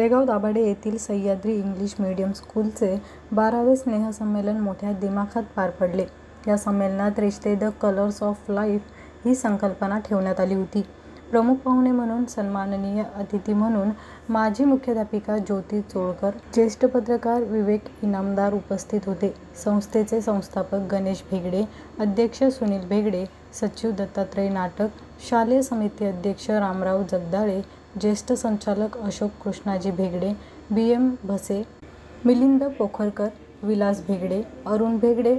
तळेगाव दाभाडे येथील Sahyadri English medium स्कूलचे 12वे स्नेहसंमेलन मोठ्या दिमाखात पार पडले। या संमेलनात रिश्ते द कलर्स ऑफ लाईफ ही संकल्पना ठेवण्यात आली होती। प्रमुख पाहुणे म्हणून सन्माननीय अतिथी म्हणून माजी मुख्याध्यापिका ज्योती चोळकर, ज्येष्ठ पत्रकार विवेक इनामदार उपस्थित होते। संस्थेचे संस्थापक गणेश भेगडे, अध्यक्ष सुनील भेगडे, सचिव दत्तात्रय नाटक, शालेय समिती अध्यक्ष रामराव जगदाळे, ज्येष्ठ संचालक अशोक कृष्णाजी भेगडे, BM भसे, मिलिंद पोखरकर, विलास भेगडे, अरुण भेगडे,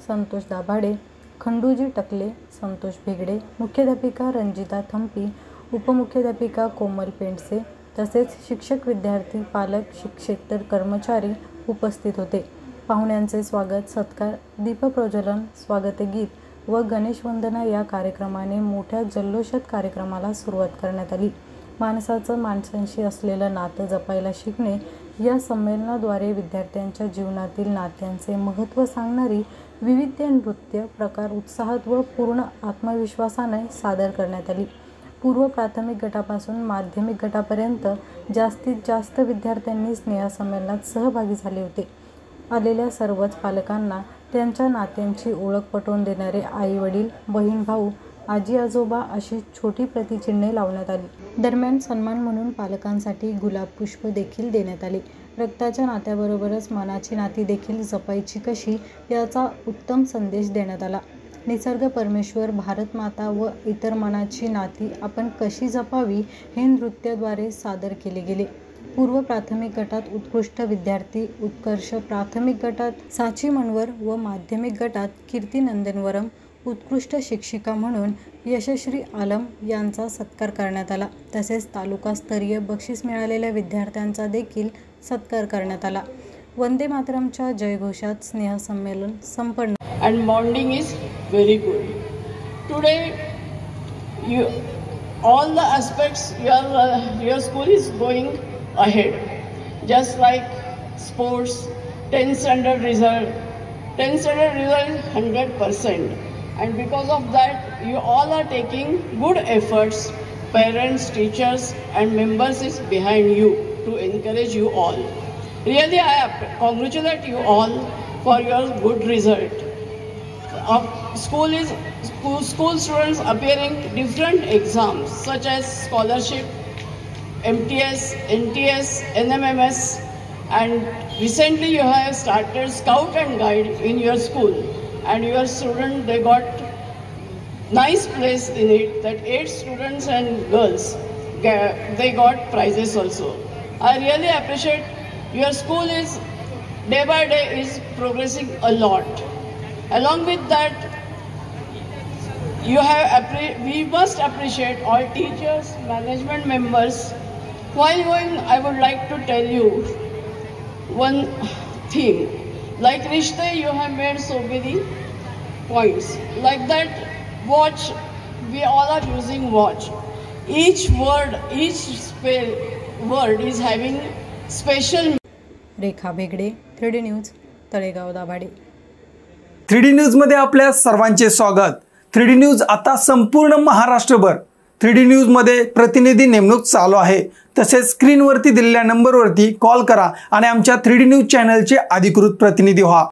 संतोष दाभाडे, खंडूजी टकले, संतोष भेगडे, मुख्याध्यापिका रंजिता थंपी, उपमुख्याध्यापिका कोमल पेंडसे तसेच शिक्षक, विद्यार्थी, पालक, शिक्षकेतर कर्मचारी उपस्थित होते। पाहुण्यांचे स्वागत, सत्कार, दीपप्रज्वलन, स्वागतगीत व गणेशवंदना या कार्यक्रमाने मोठ्या जल्लोषात कार्यक्रमाला सुरुवात करण्यात आली। माणसाचं माणसांशी असलेलं नातं जपायला शिकणे या संमेलनाद्वारे विद्यार्थ्यांच्या जीवनातील नात्यांचे महत्त्व सांगणारी विविध नृत्य प्रकार उत्साहात व पूर्ण आत्मविश्वासाने सादर करण्यात आली। पूर्व प्राथमिक गटापासून माध्यमिक गटापर्यंत जास्तीत जास्त विद्यार्थ्यांनी स्नेहसंमेलनात सहभागी झाले होते। आलेल्या सर्वच पालकांना त्यांच्या नात्यांची ओळख पटवून देणारे आई वडील, बहीण भाऊ, आजी आजोबा अशी छोटी प्रतिचिन्हे लावण्यात आली। दरम्यान सन्मान म्हणून पालकांसाठी गुलाब पुष्प देखील देण्यात आले। रक्ताच्या नात्याबरोबरच मनाची नाती देखील जपायची कशी याचा उत्तम संदेश देण्यात आला। निसर्ग, परमेश्वर, भारत माता व इतर मनाची नाती आपण कशी जपावी हे नृत्याद्वारे सादर केले गेले। पूर्व प्राथमिक गटात उत्कृष्ट विद्यार्थी, उत्कर्ष प्राथमिक गटात साची मनवर व माध्यमिक गटात कीर्ती नंदनवरम, उत्कृष्ट शिक्षिका म्हणून यशश्री आलम यांचा सत्कार करण्यात आला। तसेच तालुकास्तरीय बक्षीस मिळालेल्या विद्यार्थ्यांचा देखील सत्कार करण्यात आला। वंदे मातरमच्या जयघोषात स्नेहसंमेलन संपन्न। And bonding is very good. Today, all the aspects your school is going ahead. Just like sports, 10th standard result 100%. And because of that, you all are taking good efforts. Parents, teachers and members is behind you to encourage you all. Really, I congratulate you all for your good result. School students appearing different exams such as scholarship, MTS, NTS, NMMS, and recently you have started Scout and Guide in your school. And your student, they got nice place in it, that 8 students and girls, they got prizes also. I really appreciate your school is day by day is progressing a lot. Along with that, we must appreciate all teachers, management members. While going, I would like to tell you one theme. Like Rishte, you have made so many points. Like that, watch, we all are using watch. Each word, each word is having special. Rekha Bhegade, 3D news, Talegaon Dabhade. 3D news मध्ये आपल्या सर्वांचे स्वागत। 3D news आता संपूर्ण महाराष्ट्रभर 3D news मध्ये प्रतिनिधी नेमणूक चालू आहे। तसेच स्क्रीनवरती दिलेल्या नंबरवरती कॉल करा आणि आमच्या 3D न्यूज चॅनलचे अधिकृत प्रतिनिधी व्हा।